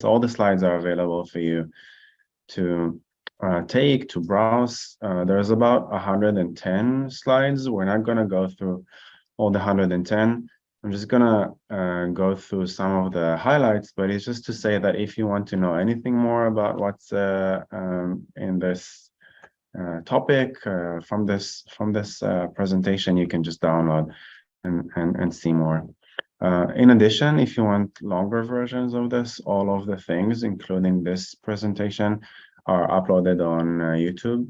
All the slides are available for you to to browse. There's about 110 slides. We're not going to go through all the 110. I'm just going to go through some of the highlights, but it's just to say that if you want to know anything more about what's in this topic from this presentation, you can just download and see more. In addition, if you want longer versions of this, all of the things, including this presentation, are uploaded on YouTube,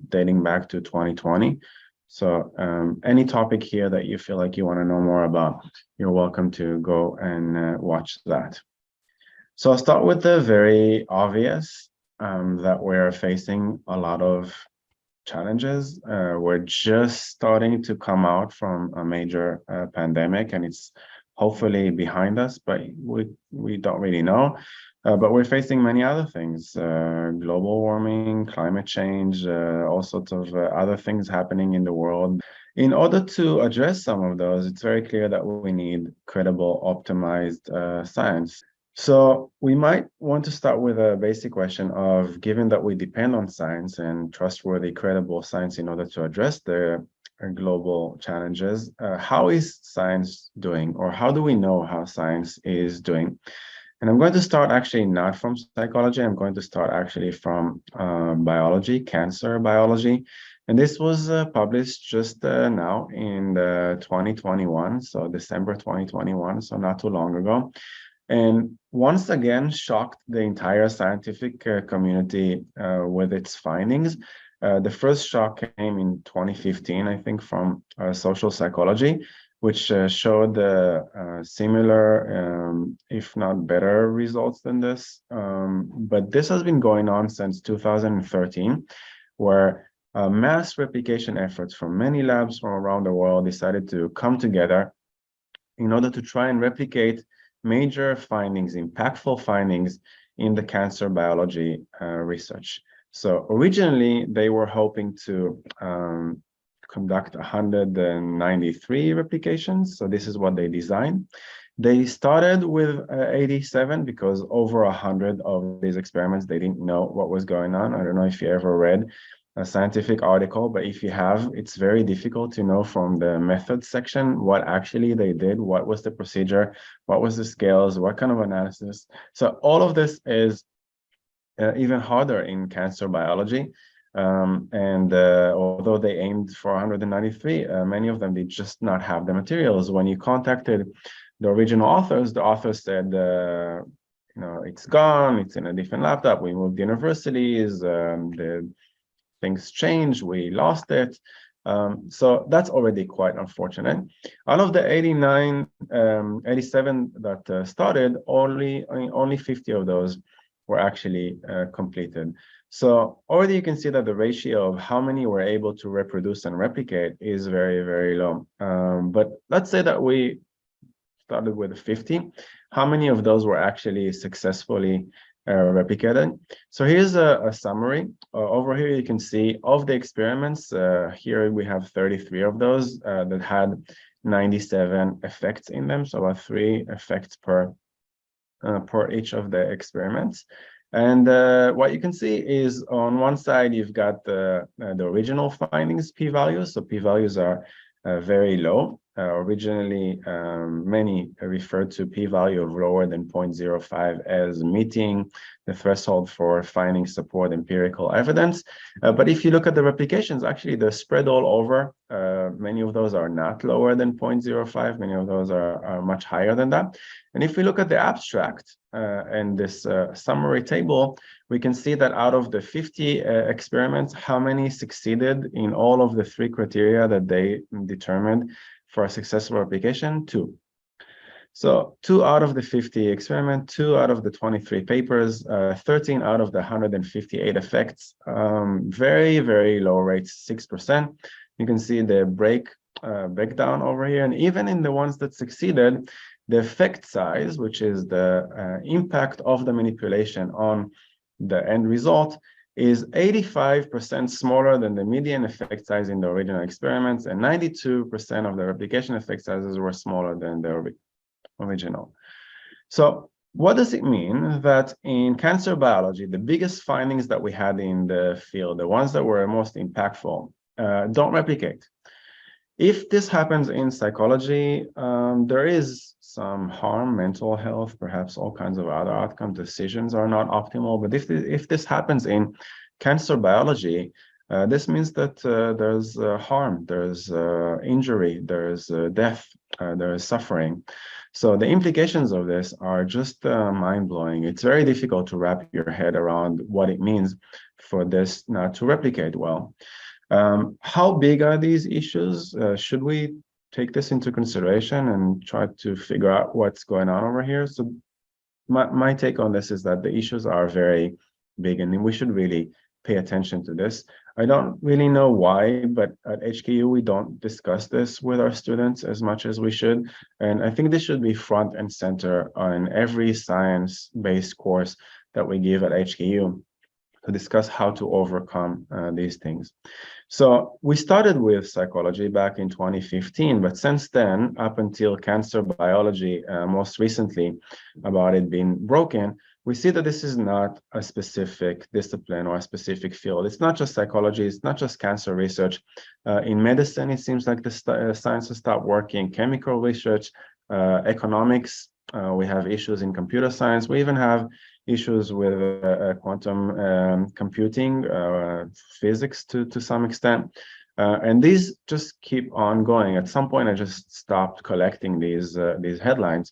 dating back to 2020. So any topic here that you feel like you want to know more about, you're welcome to go and watch that. So I'll start with the very obvious, that we're facing a lot of challenges. We're just starting to come out from a major pandemic, and it's hopefully behind us, but we don't really know. But we're facing many other things, global warming, climate change, all sorts of other things happening in the world. In order to address some of those, it's very clear that we need credible, optimized science. So we might want to start with a basic question of, given that we depend on science and trustworthy, credible science in order to address the global challenges, how is science doing, or how do we know how science is doing? And I'm going to start actually not from psychology. I'm going to start actually from biology, cancer biology. And this was published just now in 2021, so December 2021, so not too long ago. And once again, shocked the entire scientific community with its findings. The first shock came in 2015, I think, from social psychology, which showed similar, if not better, results than this. But this has been going on since 2013, where mass replication efforts from many labs from around the world decided to come together in order to try and replicate major findings, impactful findings in the cancer biology research. So originally, they were hoping to conduct 193 replications. So this is what they designed. They started with 87 because over 100 of these experiments, they didn't know what was going on. I don't know if you ever read a scientific article, but if you have, it's very difficult to know from the methods section what actually they did, what was the procedure, what was the scales, what kind of analysis. So all of this is even harder in cancer biology. Although they aimed for 193, many of them did just not have the materials. When you contacted the original authors, the authors said, you know, it's gone, it's in a different laptop, we moved universities, the things changed, we lost it. So that's already quite unfortunate. Out of the 87 that started, only 50 of those were actually completed. So already you can see that the ratio of how many were able to reproduce and replicate is very, very low. But let's say that we started with 50. How many of those were actually successfully replicated? So here's a summary. Over here you can see of the experiments, here we have 33 of those that had 97 effects in them, so about 3 effects per each of the experiments. And what you can see is on one side you've got the original findings p-values. So p-values are very low. Originally, many referred to p-value of lower than 0.05 as meeting the threshold for finding support empirical evidence. But if you look at the replications, actually they're spread all over. Many of those are not lower than 0.05. Many of those are much higher than that. And if we look at the abstract and this summary table, we can see that out of the 50 experiments, how many succeeded in all of the 3 criteria that they determined for a successful replication? 2. So 2 out of the 50 experiments, 2 out of the 23 papers, 13 out of the 158 effects, very, very low rates, 6%. You can see the breakdown over here. And even in the ones that succeeded, the effect size, which is the impact of the manipulation on the end result, is 85% smaller than the median effect size in the original experiments, and 92% of the replication effect sizes were smaller than the original. So What does it mean that in cancer biology, the biggest findings that we had in the field, the ones that were most impactful, don't replicate? If this happens in psychology, there is some harm, mental health, perhaps all kinds of other outcome decisions are not optimal. But if this happens in cancer biology, this means that there's harm, there's injury, there's death, there is suffering. So the implications of this are just mind-blowing. It's very difficult to wrap your head around what it means for this not to replicate well. How big are these issues? Should we take this into consideration and try to figure out what's going on over here? So my take on this is that the issues are very big and we should really pay attention to this. I don't really know why, but at HKU, we don't discuss this with our students as much as we should. And I think this should be front and center on every science-based course that we give at HKU to discuss how to overcome these things. So we started with psychology back in 2015, but since then, up until cancer biology, most recently about it being broken, we see that this is not a specific discipline or a specific field. It's not just psychology, it's not just cancer research. In medicine, it seems like the sciences stopped working. Chemical research, economics, we have issues in computer science. We even have issues with quantum computing, physics to some extent. And these just keep on going. At some point, I just stopped collecting these headlines.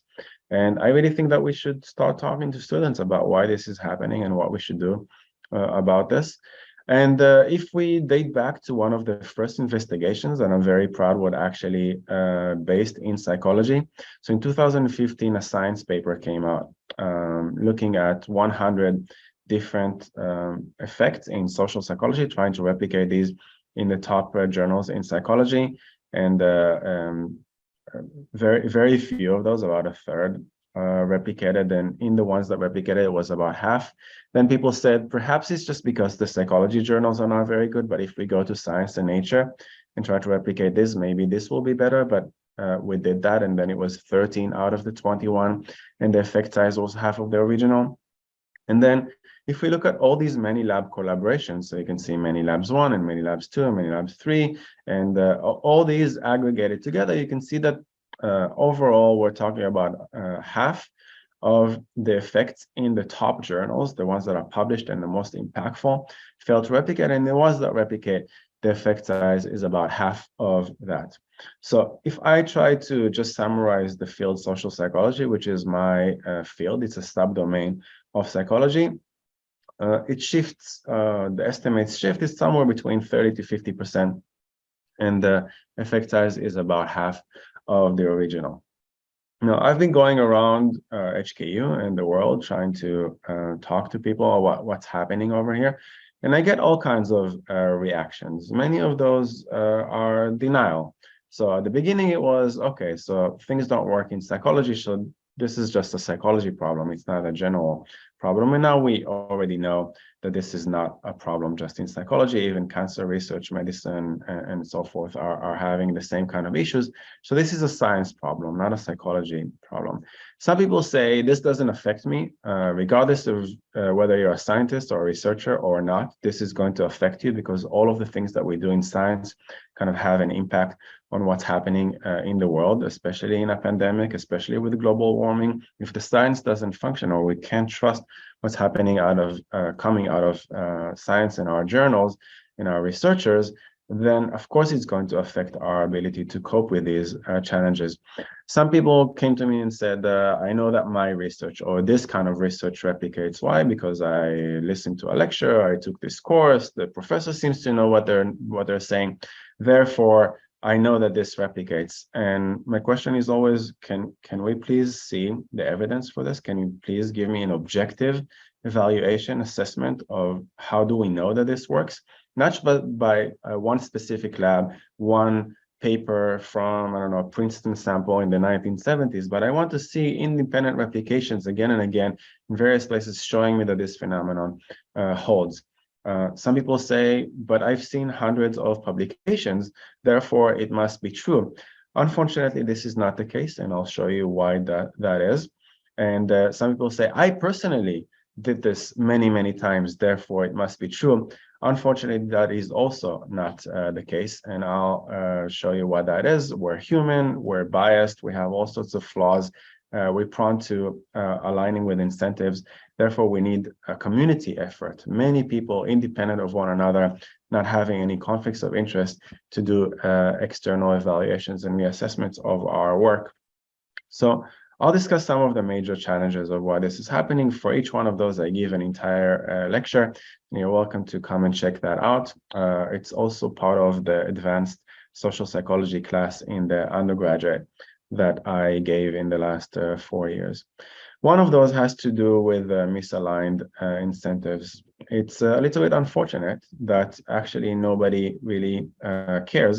And I really think that we should start talking to students about why this is happening and what we should do about this. And if we date back to one of the first investigations, and I'm very proud what actually based in psychology. So in 2015, a science paper came out looking at 100 different effects in social psychology, trying to replicate these in the top journals in psychology. And very few of those, about a third, replicated, and in the ones that replicated, it was about half. Then people said, perhaps it's just because the psychology journals are not very good, but if we go to Science and Nature and try to replicate this, maybe this will be better. But we did that, and then it was 13 out of the 21, and the effect size was half of the original. And then if we look at all these many lab collaborations, so you can see many labs 1 and many labs 2 and many labs 3, and all these aggregated together, you can see that overall, we're talking about half of the effects in the top journals, the ones that are published and the most impactful, fail to replicate, and the ones that replicate, the effect size is about half of that. So if I try to just summarize the field social psychology, which is my field, it's a subdomain of psychology, it shifts, the estimates shift is somewhere between 30 to 50%, and the effect size is about half of the original. Now, I've been going around HKU and the world trying to talk to people about what's happening over here, and I get all kinds of reactions. Many of those are denial. So at the beginning, it was, okay, so things don't work in psychology, so this is just a psychology problem. It's not a general problem. And now we already know that this is not a problem just in psychology. Even cancer research, medicine, and so forth are having the same kind of issues. So this is a science problem, not a psychology problem. Some people say this doesn't affect me, regardless of whether you're a scientist or a researcher or not. This is going to affect you because all of the things that we do in science kind of have an impact on what's happening in the world, especially in a pandemic, especially with global warming. If the science doesn't function, or we can't trust what's happening coming out of science in our journals, in our researchers, then of course it's going to affect our ability to cope with these challenges. Some people came to me and said, I know that my research or this kind of research replicates. Why? Because I listened to a lecture, I took this course, the professor seems to know what they're saying. Therefore, I know that this replicates. And my question is always, can we please see the evidence for this? Can you please give me an objective evaluation, assessment of how do we know that this works? Not but by one specific lab, one paper from, I don't know, Princeton sample in the 1970s, but I want to see independent replications again and again in various places showing me that this phenomenon holds. Some people say, but I've seen hundreds of publications, therefore it must be true. Unfortunately, this is not the case, and I'll show you why that is. And some people say, I personally did this many, many times, therefore it must be true. Unfortunately, that is also not the case, and I'll show you what that is. We're human, we're biased, we have all sorts of flaws. We're prone to aligning with incentives. Therefore, we need a community effort. Many people, independent of one another, not having any conflicts of interest, to do external evaluations and reassessments of our work. So I'll discuss some of the major challenges of why this is happening. For each one of those, I give an entire lecture, and you're welcome to come and check that out. It's also part of the advanced social psychology class in the undergraduate that I gave in the last 4 years. One of those has to do with misaligned incentives. It's a little bit unfortunate that actually nobody really cares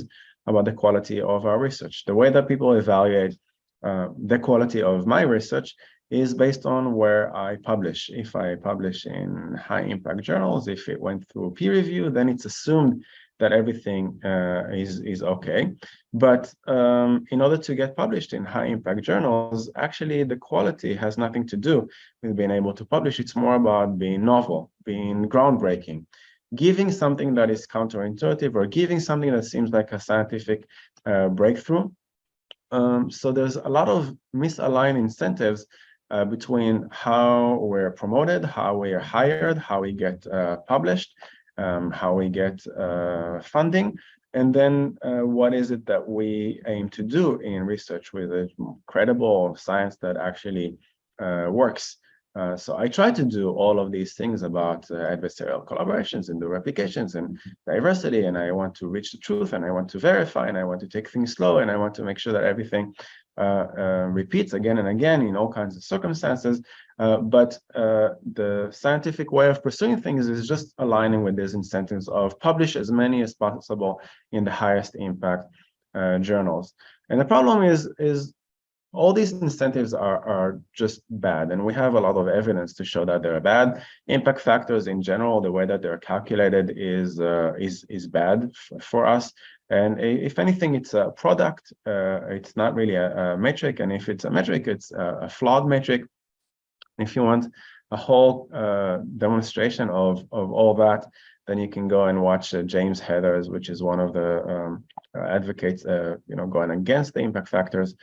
about the quality of our research. The way that people evaluate the quality of my research is based on where I publish. If I publish in high impact journals, if it went through peer review, then it's assumed that everything is okay. But in order to get published in high impact journals, actually the quality has nothing to do with being able to publish. It's more about being novel, being groundbreaking, giving something that is counterintuitive, or giving something that seems like a scientific breakthrough. So there's a lot of misaligned incentives between how we're promoted, how we are hired, how we get published, how we get funding, and then what is it that we aim to do in research with a credible science that actually works. So I try to do all of these things about adversarial collaborations and the replications and diversity, and I want to reach the truth, and I want to verify, and I want to take things slow, and I want to make sure that everything repeats again and again in all kinds of circumstances. But the scientific way of pursuing things is just aligning with these incentives of publish as many as possible in the highest impact journals. And the problem is all these incentives are just bad, and we have a lot of evidence to show that they're bad. Impact factors in general, the way that they're calculated is bad for us. And if anything, it's a product. It's not really a metric, and if it's a metric, it's a flawed metric. If you want a whole demonstration of all that, then you can go and watch James Heathers, which is one of the advocates, going against the impact factors,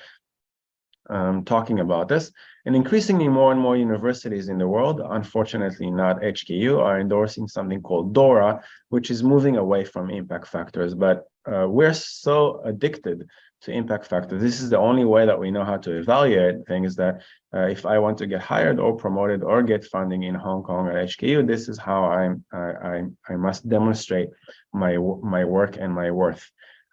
talking about this. And increasingly more and more universities in the world, unfortunately not HKU, are endorsing something called DORA, which is moving away from impact factors. But we're so addicted to impact factors. This is the only way that we know how to evaluate things, that if I want to get hired or promoted or get funding in Hong Kong at HKU, this is how I must demonstrate my work and my worth.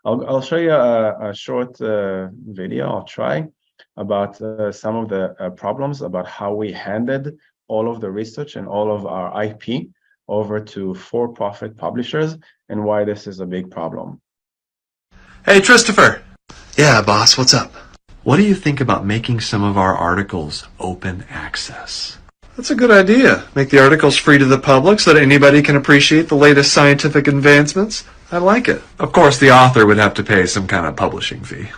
I'll show you a short video. I'll try about some of the problems about how we handed all of the research and all of our IP over to for-profit publishers, and why this is a big problem. Hey, Christopher. Yeah, boss, what's up? What do you think about making some of our articles open access? That's a good idea. Make the articles free to the public so that anybody can appreciate the latest scientific advancements. I like it. Of course, the author would have to pay some kind of publishing fee.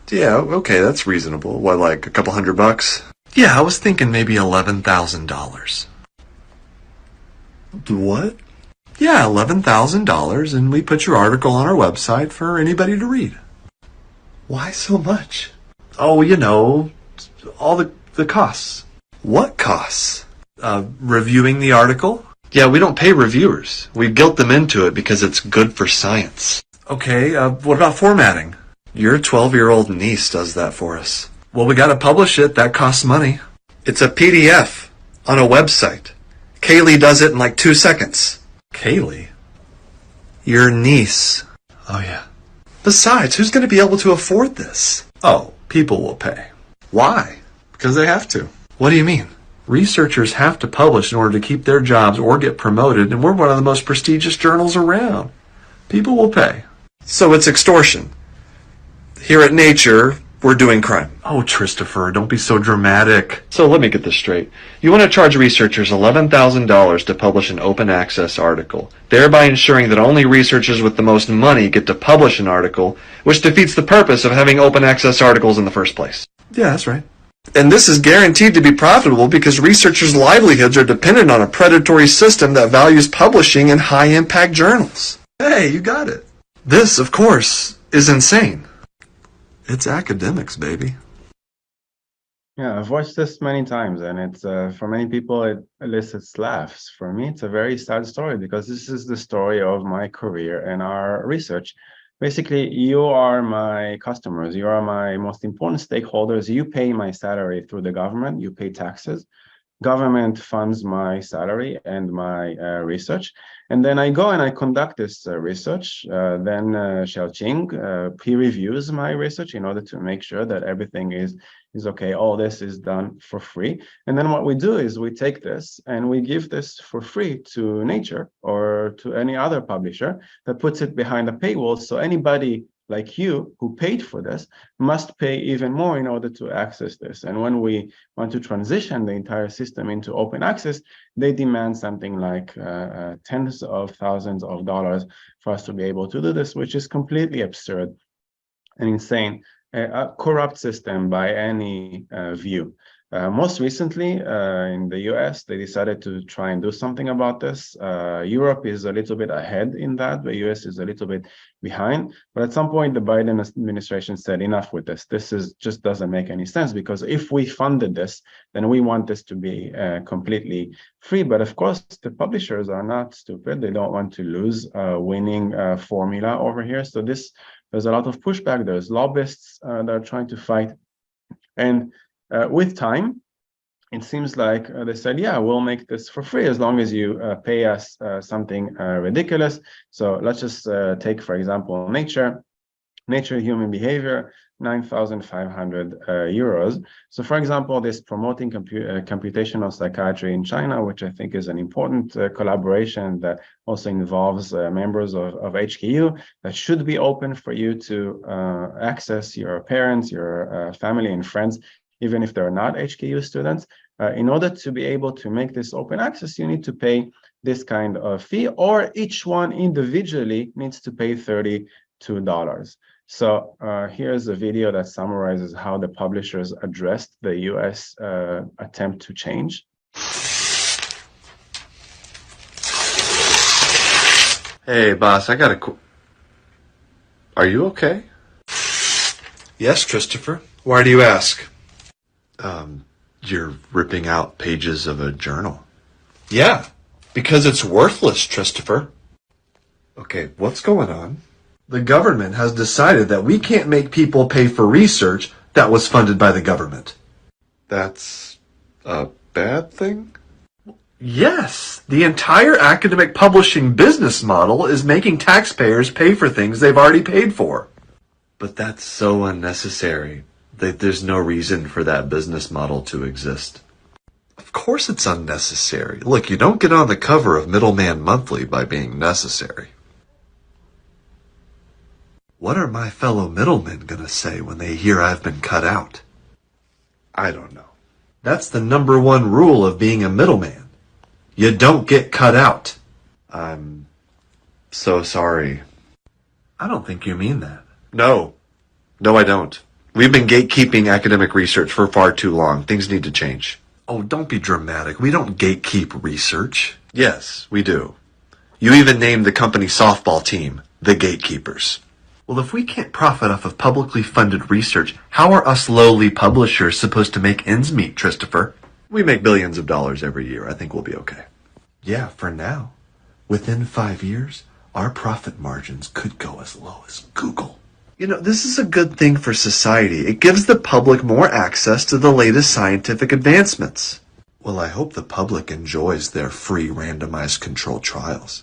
Yeah, okay, that's reasonable. What, like a couple $100? Yeah, I was thinking maybe $11,000. What? Yeah, $11,000, and we put your article on our website for anybody to read. Why so much? Oh, all the costs. What costs? Reviewing the article? Yeah, we don't pay reviewers. We guilt them into it because it's good for science. Okay, what about formatting? Your 12-year-old niece does that for us. Well, we gotta publish it. That costs money. It's a PDF on a website. Kaylee does it in like 2 seconds. Kaylee? Your niece. Oh, yeah. Besides, who's gonna be able to afford this? Oh, people will pay. Why? Because they have to. What do you mean? Researchers have to publish in order to keep their jobs or get promoted, and we're one of the most prestigious journals around. People will pay. So it's extortion. Here at Nature, we're doing crime. Oh, Christopher, don't be so dramatic. So let me get this straight. You want to charge researchers $11,000 to publish an open access article, thereby ensuring that only researchers with the most money get to publish an article, which defeats the purpose of having open access articles in the first place. Yeah, that's right. And this is guaranteed to be profitable because researchers' livelihoods are dependent on a predatory system that values publishing in high-impact journals. Hey, you got it. This, of course, is insane. It's academics, baby. Yeah, I've watched this many times, and it's for many people it elicits laughs. For me, it's a very sad story because this is the story of my career and our research. Basically, you are my customers, you are my most important stakeholders. You pay my salary through the government, you pay taxes. Government funds my salary and my research. And then I go and I conduct this research. Then Xiaoqing peer reviews my research in order to make sure that everything is okay. All this is done for free. And then what we do is we take this and we give this for free to Nature or to any other publisher that puts it behind a paywall. So anybody like you who paid for this must pay even more in order to access this. And when we want to transition the entire system into open access, they demand something like tens of thousands of dollars for us to be able to do this, which is completely absurd and insane, a corrupt system by any view. Most recently, in the US, they decided to try and do something about this. Europe is a little bit ahead in that. The US is a little bit behind. But at some point, the Biden administration said, enough with this. This is just doesn't make any sense, because if we funded this, then we want this to be completely free. But of course, the publishers are not stupid. They don't want to lose a winning formula over here. So there's a lot of pushback. There's lobbyists that are trying to fight. And with time, it seems like they said, yeah, we'll make this for free as long as you pay us something ridiculous. So let's just take, for example, Nature Human Behavior, 9,500 euros. So for example, this promoting computational psychiatry in China, which I think is an important collaboration that also involves members of HKU, that should be open for you to access your parents, your family and friends, even if they're not HKU students. In order to be able to make this open access, you need to pay this kind of fee, or each one individually needs to pay $32. So here's a video that summarizes how the publishers addressed the US attempt to change. Hey, boss, I got a... Are you okay? Yes, Christopher. Why do you ask? You're ripping out pages of a journal. Yeah, because it's worthless, Christopher. Okay, what's going on? The government has decided that we can't make people pay for research that was funded by the government. That's a bad thing? Yes, the entire academic publishing business model is making taxpayers pay for things they've already paid for. But that's so unnecessary. There's no reason for that business model to exist. Of course it's unnecessary. Look, you don't get on the cover of Middleman Monthly by being necessary. What are my fellow middlemen gonna say when they hear I've been cut out? I don't know. That's the #1 rule of being a middleman. You don't get cut out. I'm so sorry. I don't think you mean that. No, I don't. We've been gatekeeping academic research for far too long. Things need to change. Oh, don't be dramatic. We don't gatekeep research. Yes, we do. You even named the company softball team the Gatekeepers. Well, if we can't profit off of publicly funded research, how are us lowly publishers supposed to make ends meet, Christopher? We make billions of dollars every year. I think we'll be okay. Yeah, for now. Within 5 years, our profit margins could go as low as Google. You know, this is a good thing for society. It gives the public more access to the latest scientific advancements. Well, I hope the public enjoys their free randomized controlled trials.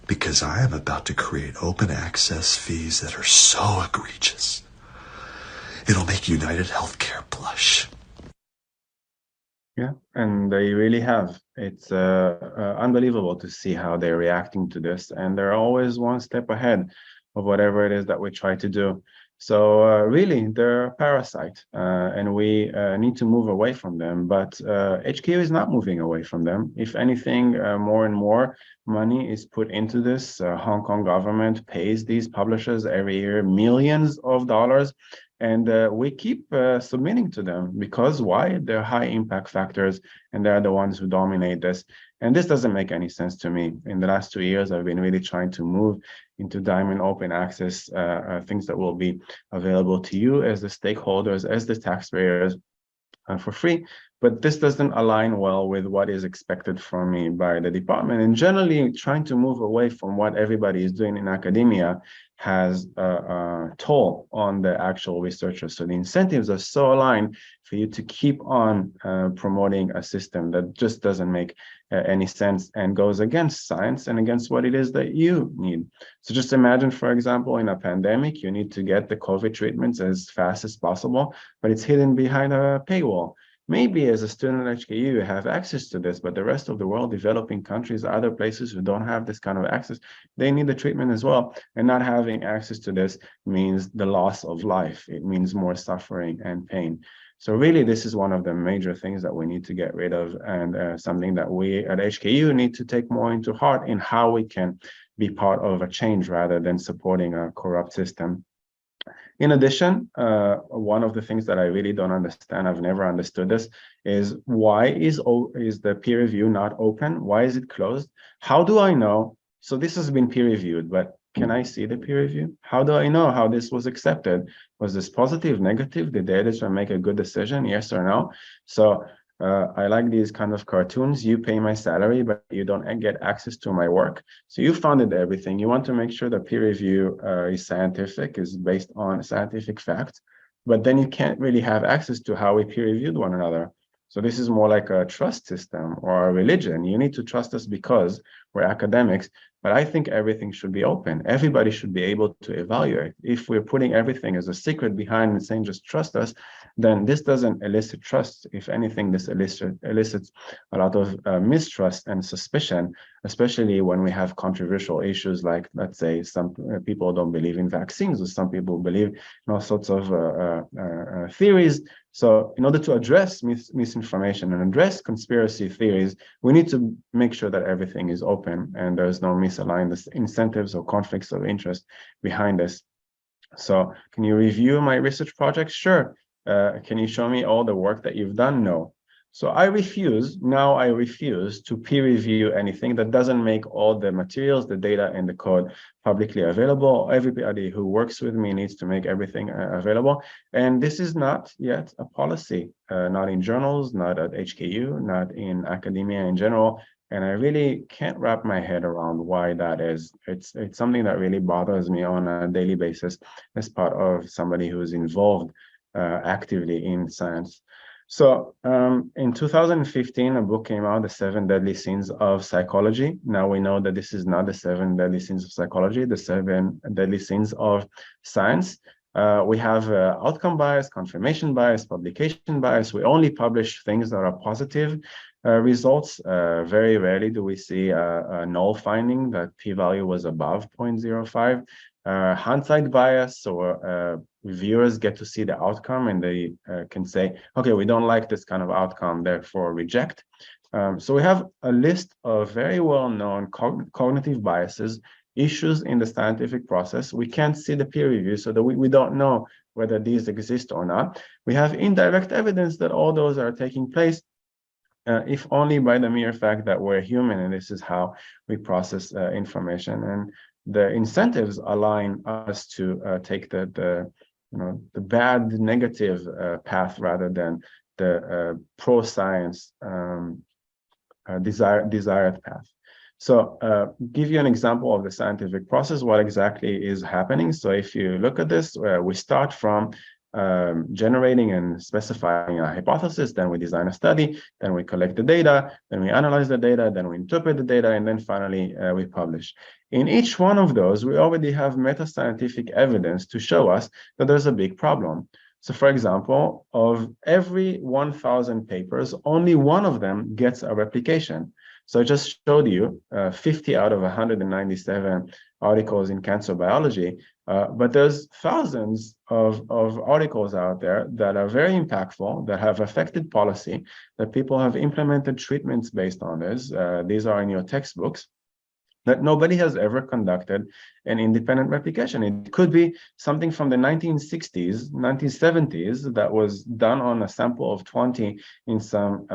Because I am about to create open access fees that are so egregious. It'll make United Healthcare blush. Yeah, and they really have. It's unbelievable to see how they're reacting to this, and they're always one step ahead of whatever it is that we try to do. So really, they're a parasite, and we need to move away from them. But HKU is not moving away from them. If anything, more and more money is put into this. Hong Kong government pays these publishers every year millions of dollars, And we keep submitting to them because why? They're high impact factors and they're the ones who dominate this. And this doesn't make any sense to me. In the last 2 years, I've been really trying to move into Diamond open access, things that will be available to you as the stakeholders, as the taxpayers, for free, but this doesn't align well with what is expected from me by the department. And generally, trying to move away from what everybody is doing in academia has a toll on the actual researchers. So the incentives are so aligned for you to keep on promoting a system that just doesn't make any sense and goes against science and against what it is that you need. So just imagine, for example, in a pandemic, you need to get the COVID treatments as fast as possible, but it's hidden behind a paywall. Maybe as a student at HKU, you have access to this, but the rest of the world, developing countries, other places who don't have this kind of access, they need the treatment as well. And not having access to this means the loss of life. It means more suffering and pain. So really, this is one of the major things that we need to get rid of, and something that we at HKU need to take more into heart in how we can be part of a change rather than supporting a corrupt system. In addition, one of the things that I really don't understand, I've never understood this, is why is the peer review not open? Why is it closed? How do I know? So this has been peer reviewed, but can I see the peer review? How do I know how this was accepted? Was this positive, negative? Did the editor make a good decision? Yes or no? So I like these kind of cartoons. You pay my salary, but you don't get access to my work. So you funded everything. You want to make sure that peer review is scientific, is based on scientific facts, but then you can't really have access to how we peer reviewed one another. So this is more like a trust system or a religion. You need to trust us because we're academics, but I think everything should be open. Everybody should be able to evaluate. If we're putting everything as a secret behind and saying just trust us, then this doesn't elicit trust. If anything, this elicits a lot of mistrust and suspicion, especially when we have controversial issues like, let's say, some people don't believe in vaccines, or some people believe in all sorts of theories. So in order to address misinformation and address conspiracy theories, we need to make sure that everything is open and there's no misaligned incentives or conflicts of interest behind this. So can you review my research project? Sure. Can you show me all the work that you've done? No. So I refuse to peer review anything that doesn't make all the materials, the data, and the code publicly available. Everybody who works with me needs to make everything available. And this is not yet a policy, not in journals, not at HKU, not in academia in general. And I really can't wrap my head around why that is. It's something that really bothers me on a daily basis as part of somebody who's involved actively in science. So in 2015, a book came out, The 7 Deadly Sins of Psychology. Now we know that this is not the 7 deadly sins of psychology, the 7 deadly sins of science. We have outcome bias, confirmation bias, publication bias. We only publish things that are positive results. Very rarely do we see a null finding that p-value was above 0.05. Hindsight bias, or reviewers get to see the outcome and they can say, okay, we don't like this kind of outcome, therefore reject. So we have a list of very well-known cognitive biases, issues in the scientific process. We can't see the peer review, so that we don't know whether these exist or not. We have indirect evidence that all those are taking place, if only by the mere fact that we're human and this is how we process information. And the incentives align us to take the bad negative path rather than the pro-science desired path. So give you an example of the scientific process, what exactly is happening. So if you look at this, we start from generating and specifying a hypothesis, then we design a study, then we collect the data, then we analyze the data, then we interpret the data, and then finally we publish. In each one of those, we already have meta-scientific evidence to show us that there's a big problem. So for example, of every 1,000 papers, only one of them gets a replication. So I just showed you 50 out of 197 articles in cancer biology, but there's thousands of articles out there that are very impactful, that have affected policy, that people have implemented treatments based on this. These are in your textbooks. that nobody has ever conducted an independent replication. It could be something from the 1960s, 1970s that was done on a sample of 20 in some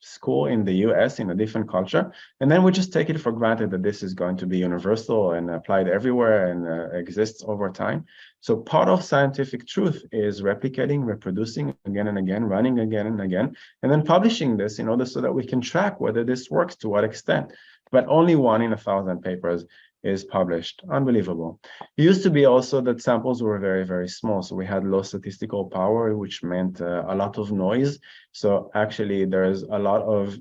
school in the US in a different culture. And then we just take it for granted that this is going to be universal and applied everywhere and exists over time. So part of scientific truth is replicating, reproducing again and again, running again and again, and then publishing this in order so that we can track whether this works, to what extent. But only 1 in 1,000 papers is published. Unbelievable. It used to be also that samples were very, very small. So we had low statistical power, which meant a lot of noise. So actually, there's a lot of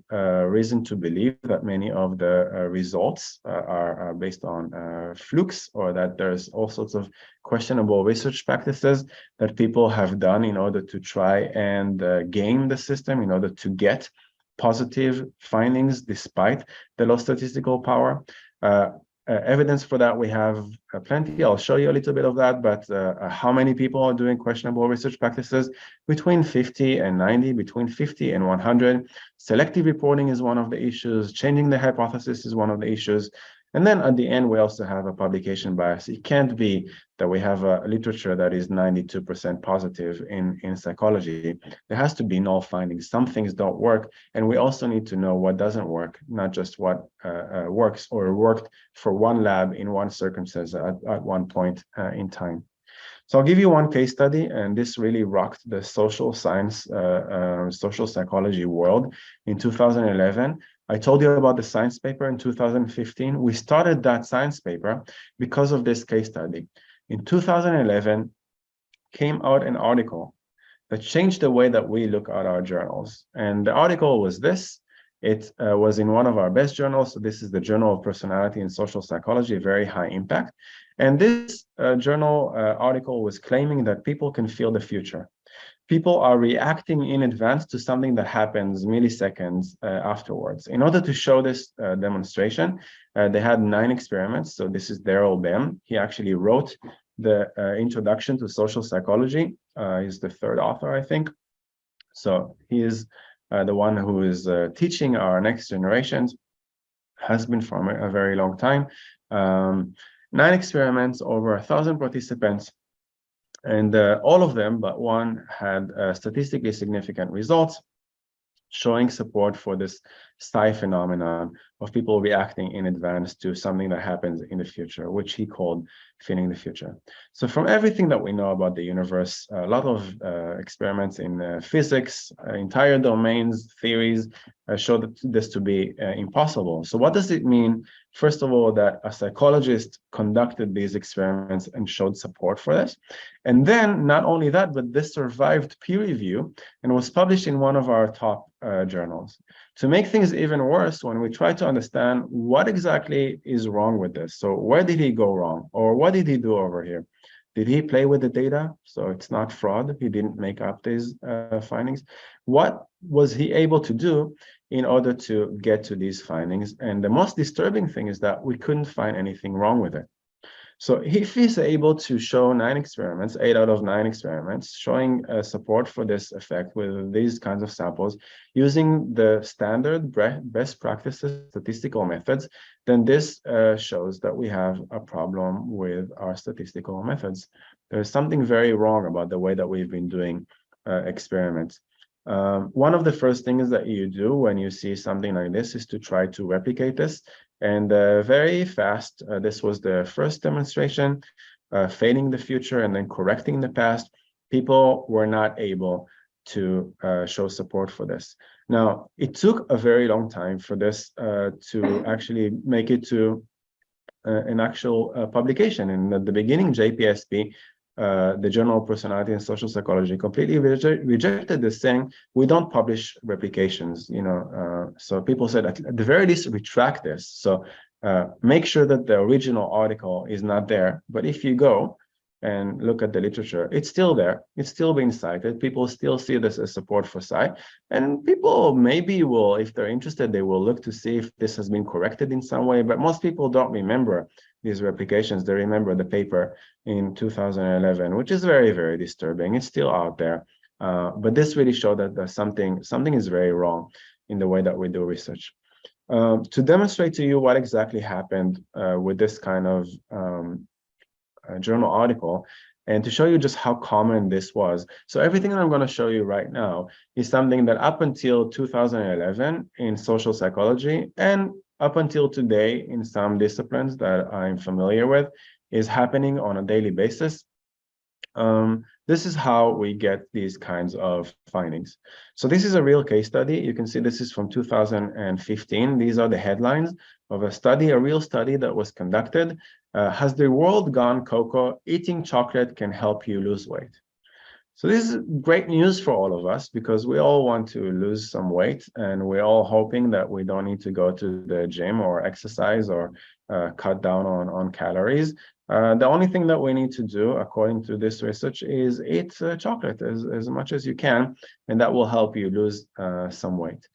reason to believe that many of the results are based on flukes, or that there's all sorts of questionable research practices that people have done in order to try and game the system, in order to get positive findings despite the low statistical power. Evidence for that we have plenty. I'll show you a little bit of that, but how many people are doing questionable research practices? Between 50 and 90, between 50 and 100. Selective reporting is one of the issues. Changing the hypothesis is one of the issues. And then at the end, we also have a publication bias. It can't be that we have a literature that is 92% positive in psychology. There has to be null findings. Some things don't work. And we also need to know what doesn't work, not just what works or worked for one lab in one circumstance at one point in time. So I'll give you one case study, and this really rocked the social science, social psychology world in 2011. I told you about the science paper in 2015. We started that science paper because of this case study. In 2011, came out an article that changed the way that we look at our journals. And the article was this. It was in one of our best journals. So this is the Journal of Personality and Social Psychology, a very high impact. And this journal article was claiming that people can feel the future. People are reacting in advance to something that happens milliseconds afterwards. In order to show this demonstration, they had 9 experiments. So this is Daryl Bem. He actually wrote the introduction to social psychology. He's the 3rd author, I think. So he is the one who is teaching our next generations, has been for a very long time. 9 experiments, over 1,000 participants. And all of them but one had statistically significant results, showing support for this psi phenomenon of people reacting in advance to something that happens in the future, which he called feeling the future. So from everything that we know about the universe, a lot of experiments in physics, entire domains, theories show this to be impossible. So what does it mean, first of all, that a psychologist conducted these experiments and showed support for this? And then not only that, but this survived peer review and was published in one of our top journals. To make things even worse, when we try to understand what exactly is wrong with this, so where did he go wrong, or what did he do over here? Did he play with the data? So it's not fraud. He didn't make up these findings. What was he able to do in order to get to these findings? And the most disturbing thing is that we couldn't find anything wrong with it. So if he's able to show 9 experiments, 8 out of 9 experiments, showing support for this effect with these kinds of samples, using the standard best practices statistical methods, then this shows that we have a problem with our statistical methods. There's something very wrong about the way that we've been doing experiments. One of the first things that you do when you see something like this is to try to replicate this. And very fast, this was the first demonstration, fading the future and then correcting the past. People were not able to show support for this. Now, it took a very long time for this to actually make it to an actual publication. And at the beginning, JPSP, the Journal of Personality and Social Psychology, completely rejected this, saying we don't publish replications. So people said at the very least retract this. So make sure that the original article is not there. But if you go and look at the literature, it's still there. It's still being cited. People still see this as support for psi, and people maybe will, if they're interested, they will look to see if this has been corrected in some way. But most people don't remember these replications. They remember the paper in 2011, which is very, very disturbing. It's still out there, but this really showed that there's something is very wrong in the way that we do research. to demonstrate to you what exactly happened with this kind of journal article, and to show you just how common this was. So everything that I'm going to show you right now is something that up until 2011 in social psychology and up until today in some disciplines that I'm familiar with is happening on a daily basis. This is how we get these kinds of findings. So this is a real case study. You can see this is from 2015. These are the headlines of a study, a real study that was conducted. Has the world gone cocoa? Eating chocolate can help you lose weight. So this is great news for all of us because we all want to lose some weight, and we're all hoping that we don't need to go to the gym or exercise or cut down on calories. The only thing that we need to do, according to this research, is eat chocolate as much as you can, and that will help you lose some weight.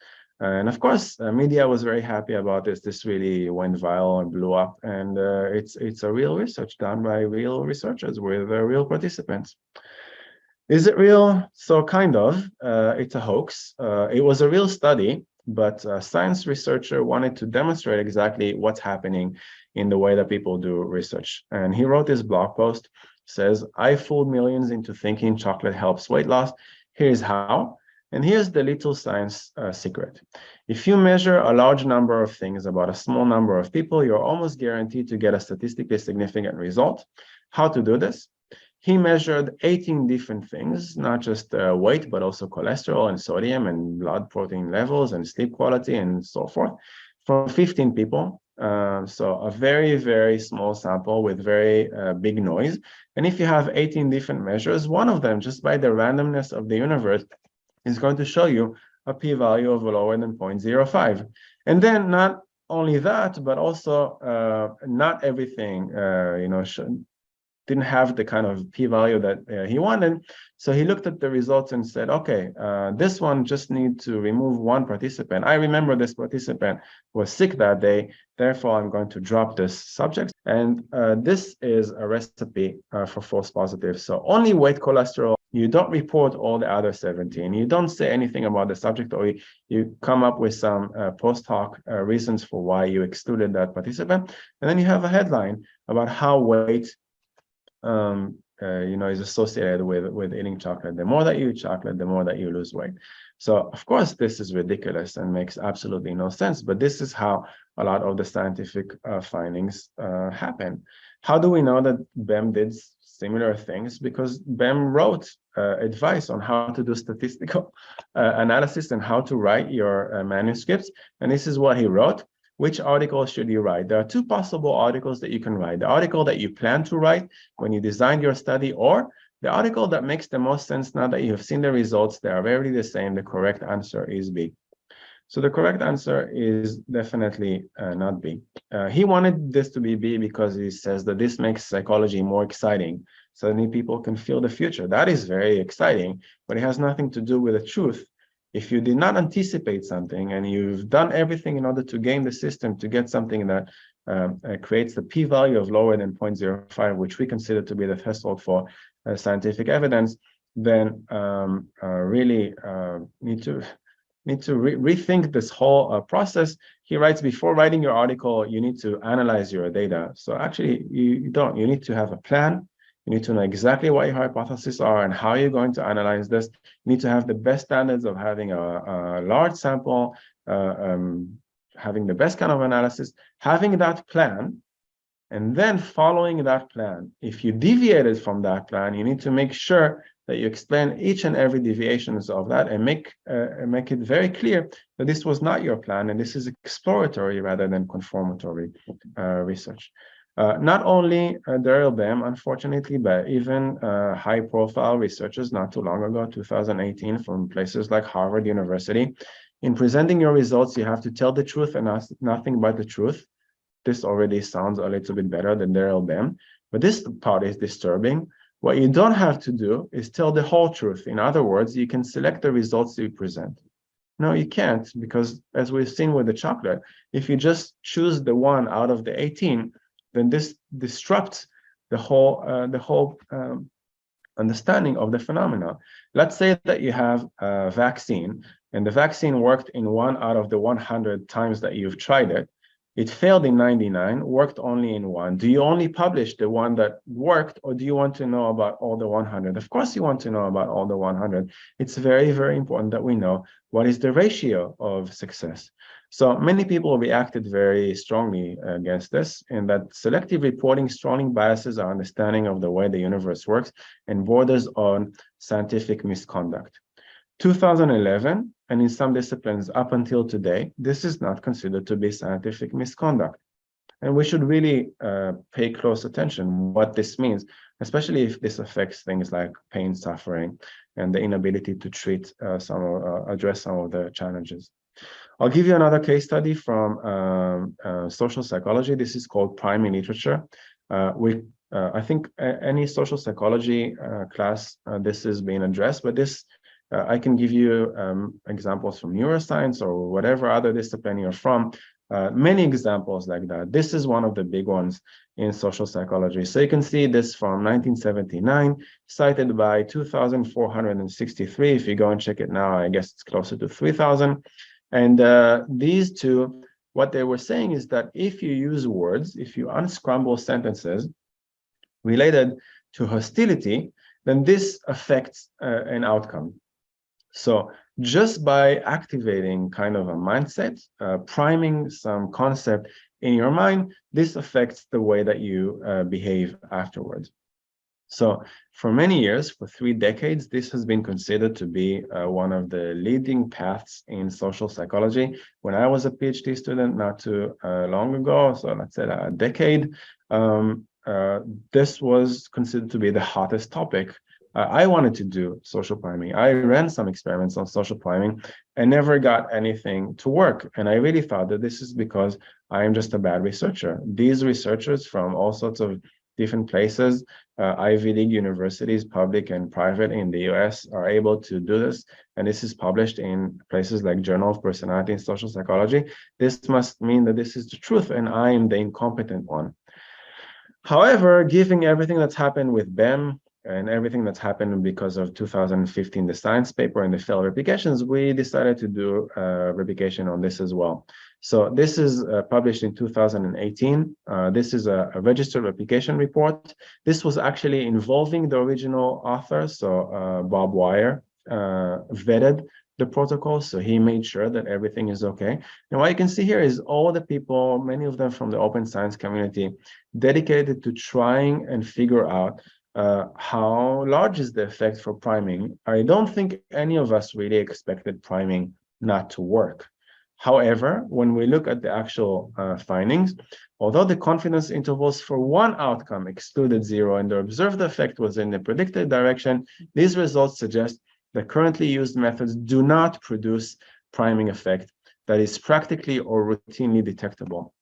And of course, media was very happy about this. This really went viral and blew up, and it's a real research done by real researchers with real participants. Is it real? So kind of. It's a hoax. It was a real study, but a science researcher wanted to demonstrate exactly what's happening in the way that people do research. And he wrote this blog post, says, I fooled millions into thinking chocolate helps weight loss. Here's how. And here's the little science secret. If you measure a large number of things about a small number of people, you're almost guaranteed to get a statistically significant result. How to do this? He measured 18 different things, not just weight, but also cholesterol and sodium and blood protein levels and sleep quality and so forth, from 15 people. So a very, very small sample with very big noise. And if you have 18 different measures, one of them, just by the randomness of the universe, is going to show you a p-value of lower than 0.05. And then not only that, but also not everything, didn't have the kind of p-value that he wanted. So he looked at the results and said, okay, this one just needs to remove one participant. I remember this participant was sick that day, therefore I'm going to drop this subject. And this is a recipe for false positives. So only weight cholesterol, you don't report all the other 17. You don't say anything about the subject, or you come up with some post hoc reasons for why you excluded that participant. And then you have a headline about how weight is associated with eating chocolate. The more that you eat chocolate, the more that you lose weight. So of course, this is ridiculous and makes absolutely no sense, but this is how a lot of the scientific findings happen. How do we know that BEM did similar things? Because BEM wrote advice on how to do statistical analysis and how to write your manuscripts. And this is what he wrote. Which article should you write? There are two possible articles that you can write. The article that you plan to write when you designed your study, or the article that makes the most sense now that you have seen the results. They are very the same. The correct answer is B. So the correct answer is definitely not B. He wanted this to be B because he says that this makes psychology more exciting. Suddenly people can feel the future. That is very exciting, but it has nothing to do with the truth. If you did not anticipate something and you've done everything in order to game the system to get something that creates the p-value of lower than 0.05, which we consider to be the threshold for scientific evidence, then really need to rethink this whole process. He writes, before writing your article, you need to analyze your data. So actually, you don't. You need to have a plan. You need to know exactly what your hypotheses are and how you're going to analyze this. You need to have the best standards of having a large sample, having the best kind of analysis, having that plan, and then following that plan. If you deviated from that plan, you need to make sure that you explain each and every deviations of that and make it very clear that this was not your plan and this is exploratory rather than confirmatory research. Not only Daryl Bem, unfortunately, but even high-profile researchers not too long ago, 2018, from places like Harvard University. In presenting your results, you have to tell the truth and nothing but the truth. This already sounds a little bit better than Daryl Bem, but this part is disturbing. What you don't have to do is tell the whole truth. In other words, you can select the results you present. No, you can't, because as we've seen with the chocolate, if you just choose the one out of the 18, then this disrupts the whole understanding of the phenomena. Let's say that you have a vaccine and the vaccine worked in 1 out of the 100 times that you've tried it, it failed in 99, worked only in 1. Do you only publish the one that worked, or do you want to know about all the 100? Of course, you want to know about all the 100. It's very, very important that we know what is the ratio of success. So many people reacted very strongly against this, and that selective reporting strongly biases our understanding of the way the universe works and borders on scientific misconduct. 2011, and in some disciplines up until today, this is not considered to be scientific misconduct. And we should really pay close attention what this means, especially if this affects things like pain, suffering, and the inability to treat address some of the challenges. I'll give you another case study from social psychology. This is called priming literature. I think any social psychology class, this is being addressed, but this I can give you examples from neuroscience or whatever other discipline you're from. Many examples like that. This is one of the big ones in social psychology. So you can see this from 1979, cited by 2,463. If you go and check it now, I guess it's closer to 3,000. And these two, what they were saying is that if you use words, if you unscramble sentences related to hostility, then this affects an outcome. So just by activating kind of a mindset, priming some concept in your mind, this affects the way that you behave afterwards. So for many years, for 3 decades, this has been considered to be one of the leading paths in social psychology. When I was a PhD student not too long ago, so let's say a decade, this was considered to be the hottest topic. I wanted to do social priming. I ran some experiments on social priming and never got anything to work. And I really thought that this is because I am just a bad researcher. These researchers from all sorts of different places, Ivy League universities, public and private in the US, are able to do this. And this is published in places like Journal of Personality and Social Psychology. This must mean that this is the truth and I am the incompetent one. However, given everything that's happened with BEM, and everything that's happened because of 2015, the science paper and the failed replications, we decided to do replication on this as well. So this is published in 2018. This is a registered replication report. This was actually involving the original author. So Bob Wire vetted the protocol. So he made sure that everything is okay. And what you can see here is all the people, many of them from the open science community, dedicated to trying and figure out how large is the effect for priming. I don't think any of us really expected priming not to work. However, when we look at the actual findings, although the confidence intervals for one outcome excluded 0 and the observed effect was in the predicted direction, these results suggest that currently used methods do not produce priming effect that is practically or routinely detectable.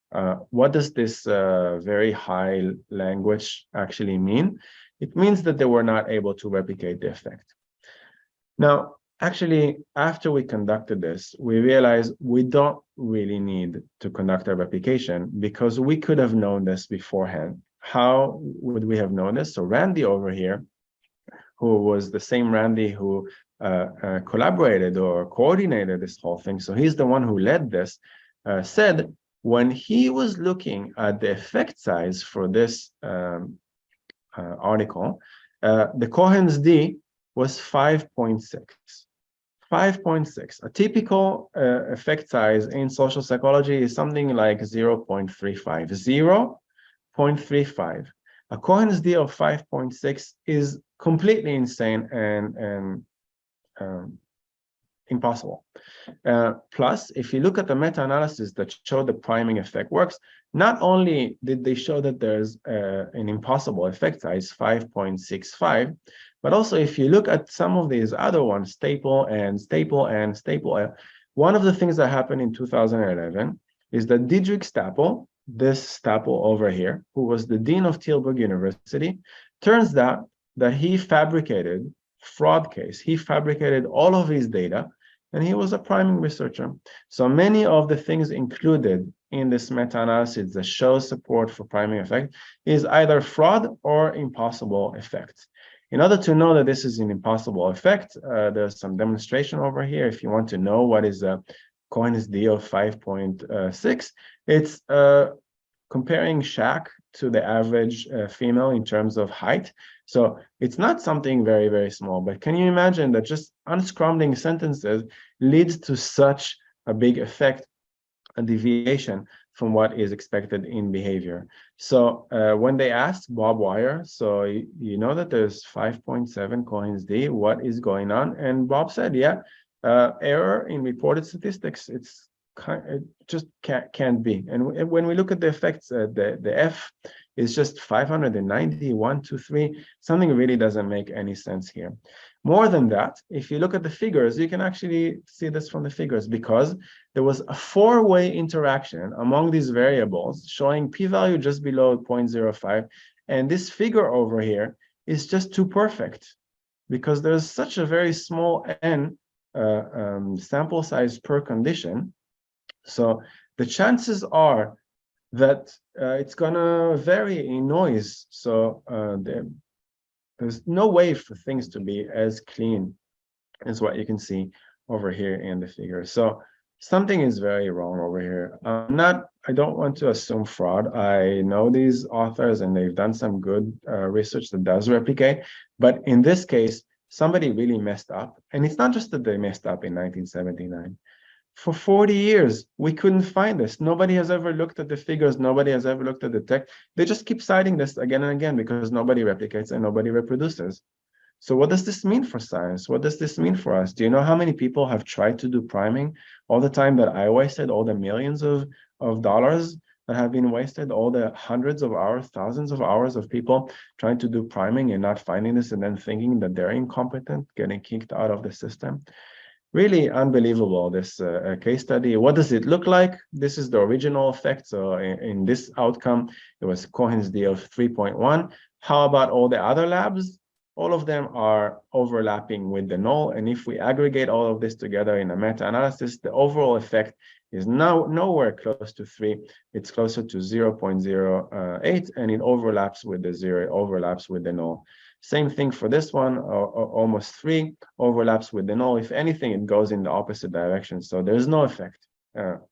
What does this very high language actually mean? It means that they were not able to replicate the effect. Now, actually, after we conducted this, we realized we don't really need to conduct a replication because we could have known this beforehand. How would we have known this? So Randy over here, who was the same Randy who collaborated or coordinated this whole thing, so he's the one who led this, said when he was looking at the effect size for this article, the Cohen's d was 5.6. 5.6. A typical effect size in social psychology is something like 0.35. 0.35. A Cohen's d of 5.6 is completely insane and impossible. Plus, if you look at the meta-analysis that show the priming effect works, not only did they show that there's an impossible effect size, 5.65, but also if you look at some of these other ones, staple and staple and staple, one of the things that happened in 2011 is that Diedrich Stapel, this Stapel over here, who was the dean of Tilburg University, turns out that he fabricated fraud case. He fabricated all of his data, and he was a priming researcher. So many of the things included in this meta-analysis that shows support for priming effect is either fraud or impossible effects. In order to know that this is an impossible effect, there's some demonstration over here. If you want to know what is a Cohen's d of 5.6, it's comparing Shaq to the average female in terms of height. So it's not something very, very small, but can you imagine that just unscrambling sentences leads to such a big effect, a deviation from what is expected in behavior? So when they asked Bob Wire, so you know that there's 5.7 Cohen's d, what is going on? And Bob said, yeah, error in reported statistics, it just can't be. And when we look at the effects, the F is just 590, 1, 2, 3. Something really doesn't make any sense here. More than that, if you look at the figures, you can actually see this from the figures, because there was a four-way interaction among these variables showing p-value just below 0.05. And this figure over here is just too perfect, because there's such a very small n sample size per condition. So the chances are that it's gonna vary in noise. So there's no way for things to be as clean as what you can see over here in the figure. So something is very wrong over here. I don't want to assume fraud. I know these authors and they've done some good research that does replicate, but in this case, somebody really messed up. And it's not just that they messed up in 1979. For 40 years, we couldn't find this. Nobody has ever looked at the figures. Nobody has ever looked at the text. They just keep citing this again and again because nobody replicates and nobody reproduces. So what does this mean for science? What does this mean for us? Do you know how many people have tried to do priming? All the time that I wasted, all the millions of dollars that have been wasted, all the hundreds of hours, thousands of hours of people trying to do priming and not finding this and then thinking that they're incompetent, getting kicked out of the system. Really unbelievable, this case study. What does it look like? This is the original effect. So in this outcome, it was Cohen's d of 3.1. How about all the other labs? All of them are overlapping with the null. And if we aggregate all of this together in a meta-analysis, the overall effect is now nowhere close to 3. It's closer to 0.08, and it overlaps with the 0, it overlaps with the null. Same thing for this one, almost 3, overlaps with the null. If anything, it goes in the opposite direction. So there's no effect.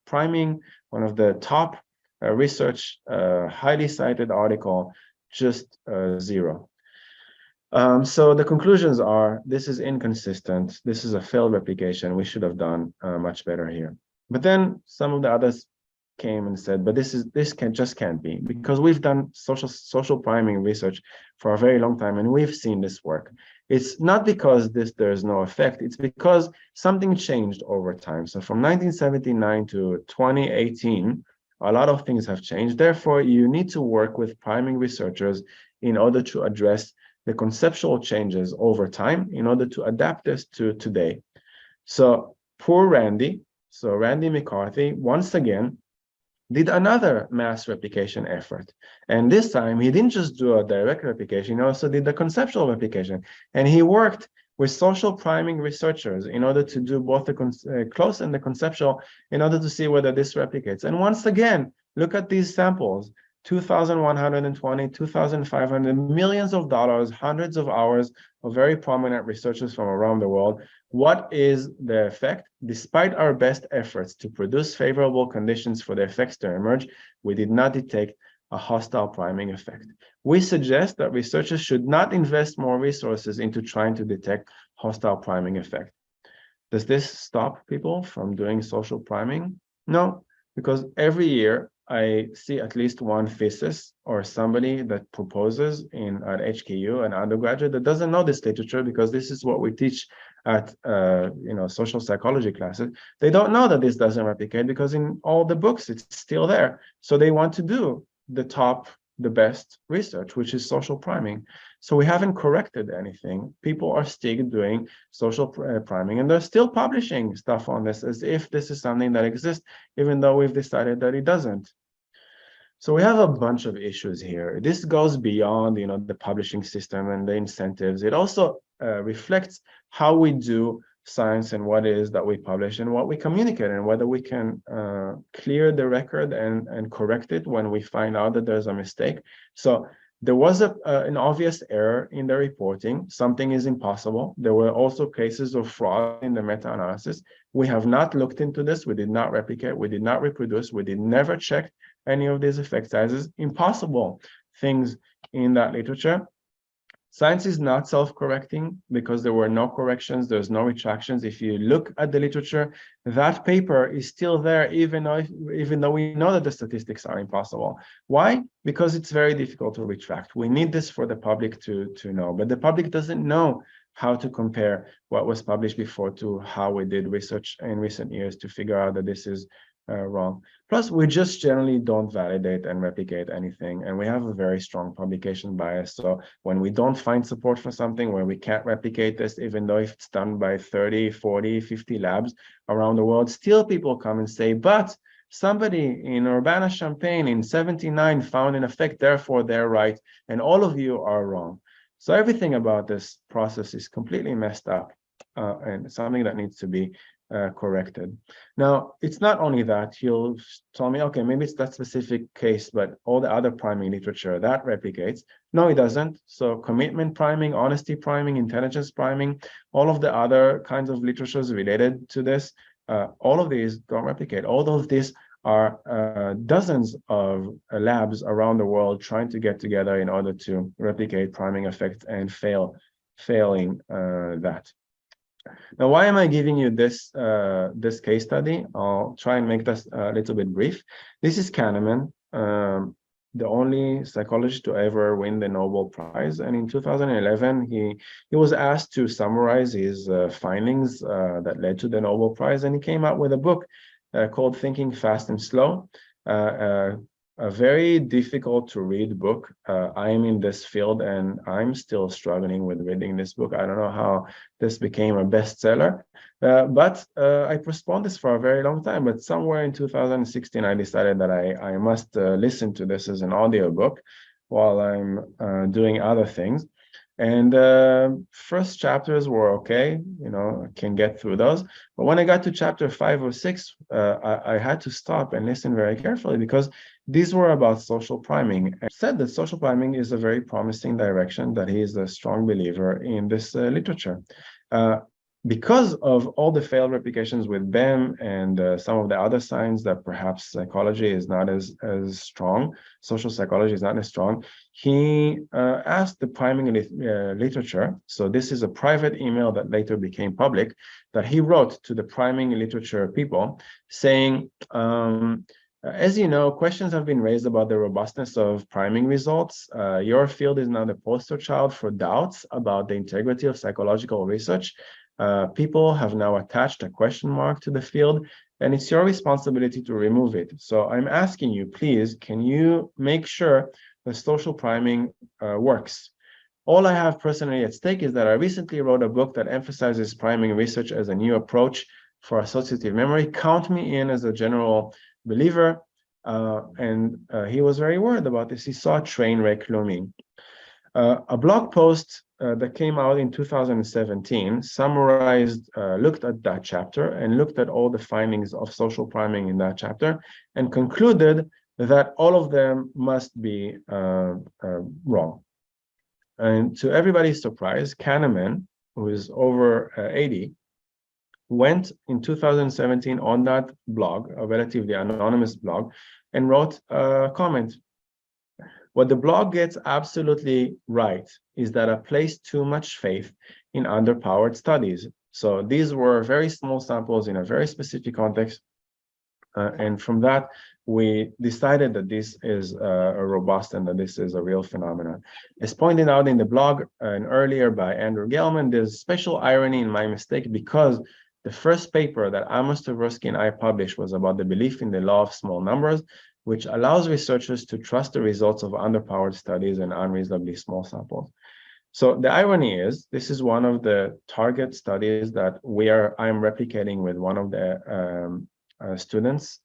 Priming, one of the top research, highly cited article, just 0. So the conclusions are, this is inconsistent. This is a failed replication. We should have done much better here. But then some of the others came and said, but this can't be, because we've done social priming research for a very long time and we've seen this work. It's not because there's no effect, it's because something changed over time. So from 1979 to 2018, a lot of things have changed. Therefore, you need to work with priming researchers in order to address the conceptual changes over time in order to adapt this to today. So poor Randy, so Randy McCarthy, once again, did another mass replication effort. And this time, he didn't just do a direct replication, he also did the conceptual replication. And he worked with social priming researchers in order to do both the close and the conceptual in order to see whether this replicates. And once again, look at these samples. 2,120, 2,500, millions of dollars, hundreds of hours of very prominent researchers from around the world. What is the effect? Despite our best efforts to produce favorable conditions for the effects to emerge, we did not detect a hostile priming effect. We suggest that researchers should not invest more resources into trying to detect hostile priming effect. Does this stop people from doing social priming? No, because every year I see at least one thesis or somebody that proposes at HKU, an undergraduate that doesn't know this literature, because this is what we teach at social psychology classes. They don't know that this doesn't replicate because in all the books it's still there. So they want to do the best research, which is social priming. So we haven't corrected anything. People are still doing social priming, and they're still publishing stuff on this as if this is something that exists, even though we've decided that it doesn't. So we have a bunch of issues here. This goes beyond, the publishing system and the incentives. It also reflects how we do science and what it is that we publish and what we communicate, and whether we can clear the record and correct it when we find out that there's a mistake. So There was an obvious error in the reporting. Something is impossible. There were also cases of fraud in the meta-analysis. We have not looked into this. We did not replicate. We did not reproduce. We did never check any of these effect sizes. Impossible things in that literature. Science is not self-correcting because there were no corrections, there's no retractions. If you look at the literature, that paper is still there, even though we know that the statistics are impossible. Why? Because it's very difficult to retract. We need this for the public to know, but the public doesn't know how to compare what was published before to how we did research in recent years to figure out that this is wrong. Plus, we just generally don't validate and replicate anything, and we have a very strong publication bias. So when we don't find support for something where we can't replicate this, even though if it's done by 30, 40, 50 labs around the world, still people come and say, but somebody in Urbana-Champaign in 79 found an effect, therefore they're right, and all of you are wrong. So everything about this process is completely messed up and something that needs to be corrected. Now, it's not only that. You'll tell me, okay, maybe it's that specific case, but all the other priming literature, that replicates. No, it doesn't. So commitment priming, honesty priming, intelligence priming, all of the other kinds of literatures related to this, all of these don't replicate. All of these are dozens of labs around the world trying to get together in order to replicate priming effects and failing that. Now, why am I giving you this this case study? I'll try and make this a little bit brief. This is Kahneman, the only psychologist to ever win the Nobel Prize. And in 2011, he was asked to summarize his findings that led to the Nobel Prize, and he came out with a book called Thinking Fast and Slow. A very difficult to read book. I am in this field and I'm still struggling with reading this book. I don't know how this became a bestseller, but I postponed this for a very long time. But somewhere in 2016, I decided that I must listen to this as an audiobook while I'm doing other things. And first chapters were okay, you know, I can get through those. But when I got to chapter 5 or 6, I had to stop and listen very carefully because these were about social priming. And said that social priming is a very promising direction, that he is a strong believer in this literature. Because of all the failed replications with BEM and some of the other signs that perhaps psychology is not as strong, social psychology is not as strong, he asked the priming literature. So this is a private email that later became public that he wrote to the priming literature people saying, as you know, questions have been raised about the robustness of priming results. Your field is now the poster child for doubts about the integrity of psychological research. People have now attached a question mark to the field, and it's your responsibility to remove it. So I'm asking you, please, can you make sure the social priming works? All I have personally at stake is that I recently wrote a book that emphasizes priming research as a new approach for associative memory. Count me in as a general believer. He was very worried about this. He saw a train wreck looming. A blog post that came out in 2017 summarized, looked at that chapter and looked at all the findings of social priming in that chapter and concluded that all of them must be wrong. And to everybody's surprise, Kahneman, who is over 80, went in 2017 on that blog, a relatively anonymous blog, and wrote a comment. What the blog gets absolutely right is that I placed too much faith in underpowered studies. So these were very small samples in a very specific context. And from that, we decided that this is a robust and that this is a real phenomenon. As pointed out in the blog and earlier by Andrew Gelman, there's special irony in my mistake because the first paper that Amos Tversky and I published was about the belief in the law of small numbers, which allows researchers to trust the results of underpowered studies and unreasonably small samples. So the irony is, this is one of the target studies that I'm replicating with one of the students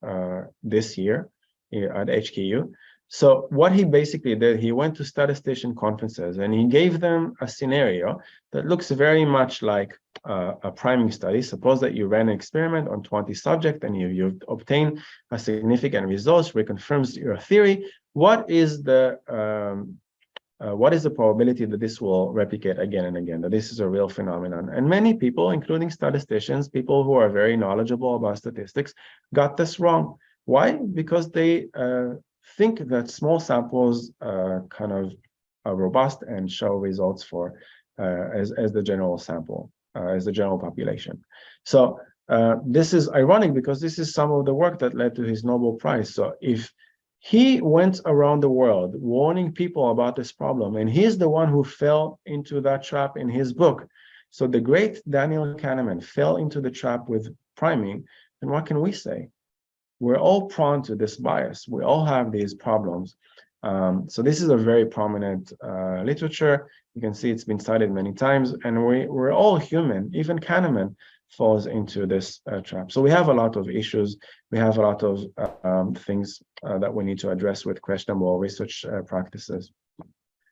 this year at HKU. So what he basically did, he went to statistician conferences and he gave them a scenario that looks very much like a priming study. Suppose that you ran an experiment on 20 subjects and you've obtained a significant result, reconfirms your theory. What is the what is the probability that this will replicate again and again, that this is a real phenomenon? And many people, including statisticians, people who are very knowledgeable about statistics, got this wrong. Why? Because they think that small samples kind of are robust and show results for as the general sample, as the general population. So this is ironic because this is some of the work that led to his Nobel Prize. So if he went around the world warning people about this problem, and he's the one who fell into that trap in his book. So the great Daniel Kahneman fell into the trap with priming, and what can we say? We're all prone to this bias. We all have these problems. So this is a very prominent literature. You can see it's been cited many times, and we're all human. Even Kahneman falls into this trap. So we have a lot of issues. We have a lot of things that we need to address with questionable research practices.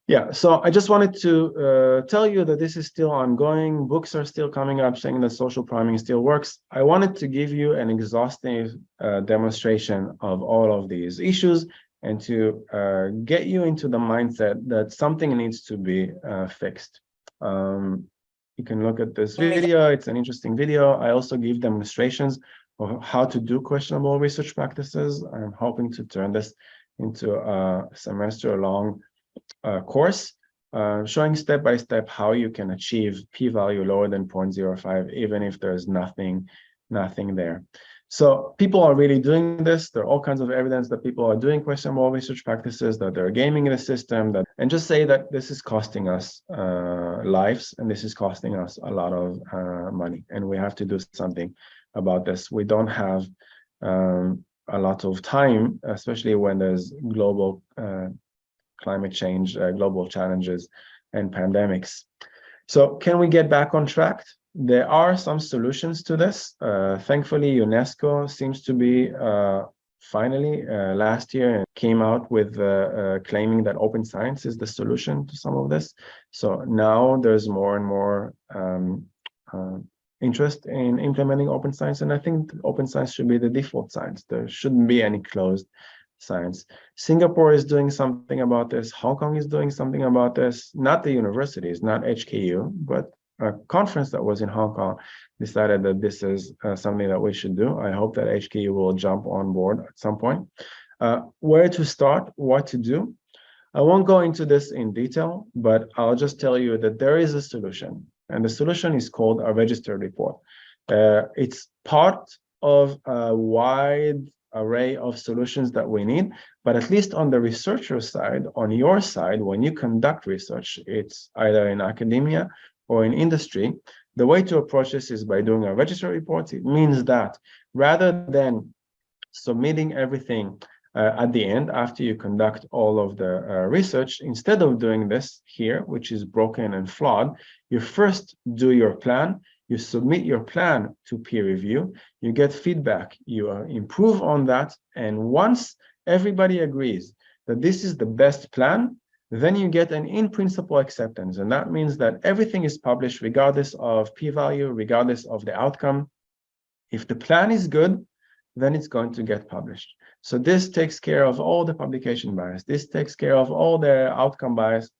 Yeah, so I just wanted to tell you that this is still ongoing. Books are still coming up saying that social priming still works. I wanted to give you an exhaustive demonstration of all of these issues and to get you into the mindset that something needs to be fixed. You can look at this video. It's an interesting video. I also give demonstrations of how to do questionable research practices. I'm hoping to turn this into a semester-long course, showing step-by-step how you can achieve p-value lower than 0.05, even if there's nothing there. So people are really doing this. There are all kinds of evidence that people are doing questionable research practices, that they're gaming the system, and just say that this is costing us lives, and this is costing us a lot of money, and we have to do something about this. We don't have a lot of time, especially when there's global climate change, global challenges, and pandemics. So can we get back on track? There are some solutions to this. Thankfully, UNESCO seems to be finally last year came out with claiming that open science is the solution to some of this. So now there's more and more interest in implementing open science, and I think open science should be the default science. There shouldn't be any closed science. Singapore is doing something about this. Hong Kong is doing something about this. Not the universities, not HKU, but a conference that was in Hong Kong decided that this is something that we should do. I hope that HKU will jump on board at some point. Where to start, what to do. I won't go into this in detail, but I'll just tell you that there is a solution, and the solution is called a registered report. It's part of a wide array of solutions that we need, but at least on the researcher side, on your side, when you conduct research, it's either in academia or in industry, the way to approach this is by doing a registered report. It means that rather than submitting everything at the end after you conduct all of the research, instead of doing this here, which is broken and flawed, you first do your plan, you submit your plan to peer review, you get feedback, you improve on that, and once everybody agrees that this is the best plan, then you get an in-principle acceptance. And that means that everything is published regardless of p-value, regardless of the outcome. If the plan is good, then it's going to get published. So this takes care of all the publication bias. This takes care of all the outcome bias,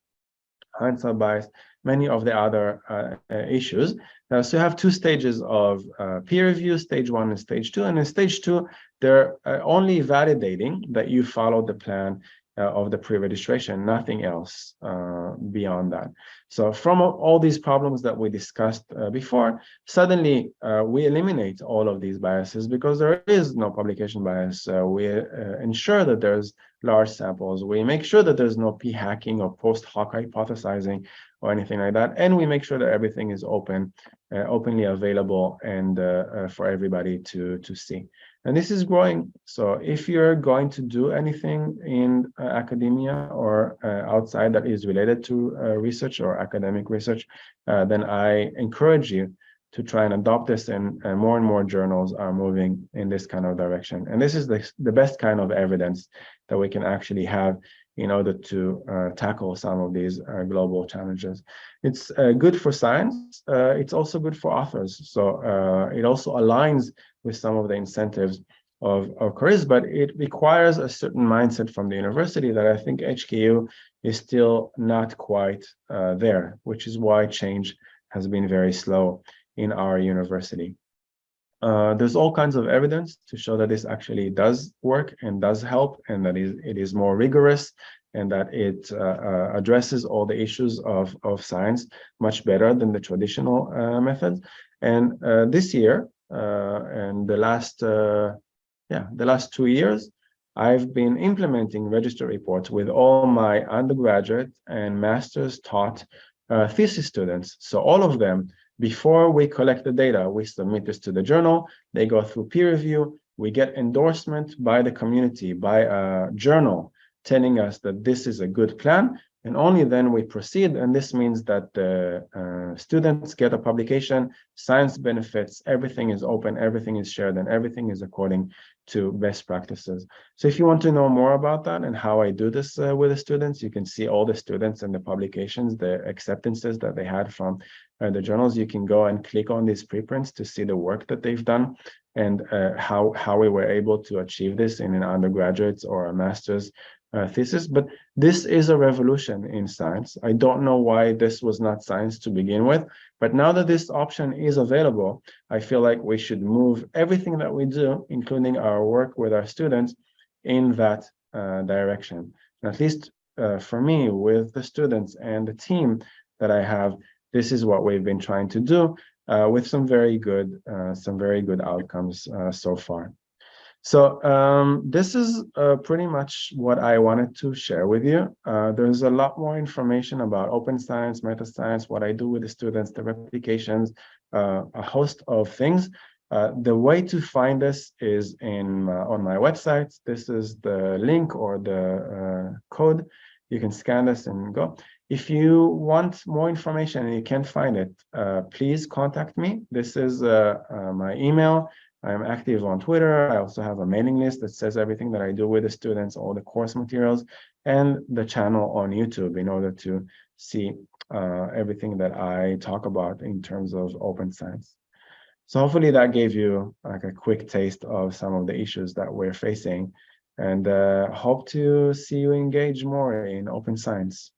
hindsight bias, many of the other issues. So you have two stages of peer review, stage 1 and stage 2. And in stage 2, they're only validating that you followed the plan of the pre-registration, nothing else beyond that. So from all these problems that we discussed before, suddenly we eliminate all of these biases because there is no publication bias. We ensure that there's large samples. We make sure that there's no p-hacking or post-hoc hypothesizing or anything like that. And we make sure that everything is openly available and for everybody to see. And this is growing. So if you're going to do anything in academia or outside that is related to research or academic research, then I encourage you to try and adopt this, and more journals are moving in this kind of direction. And this is the best kind of evidence that we can actually have in order to tackle some of these global challenges. It's good for science. It's also good for authors. So it also aligns with some of the incentives of careers, but it requires a certain mindset from the university that I think HKU is still not quite there, which is why change has been very slow in our university. There's all kinds of evidence to show that this actually does work and does help, and that it is more rigorous, and that it addresses all the issues of science much better than the traditional methods. And this year and the last 2 years, I've been implementing register reports with all my undergraduate and master's taught thesis students. So all of them, before we collect the data, we submit this to the journal, they go through peer review, we get endorsement by the community, by a journal telling us that this is a good plan, and only then we proceed. And this means that the students get a publication, science benefits, everything is open, everything is shared, and everything is according to best practices. So if you want to know more about that and how I do this with the students, you can see all the students and the publications, the acceptances that they had from the journals. You can go and click on these preprints to see the work that they've done, and how we were able to achieve this in an undergraduate or a master's thesis. But this is a revolution in science. I don't know why this was not science to begin with, but now that this option is available, I feel like we should move everything that we do, including our work with our students, in that direction. And at least for me, with the students and the team that I have, this is what we've been trying to do with some very good outcomes so far. So this is pretty much what I wanted to share with you. There's a lot more information about open science, meta science, what I do with the students, the replications, a host of things. The way to find this is on my website. This is the link or the code. You can scan this and go. If you want more information and you can't find it, please contact me. This is my email. I'm active on Twitter. I also have a mailing list that says everything that I do with the students, all the course materials, and the channel on YouTube in order to see everything that I talk about in terms of open science. So hopefully that gave you like a quick taste of some of the issues that we're facing, and hope to see you engage more in open science.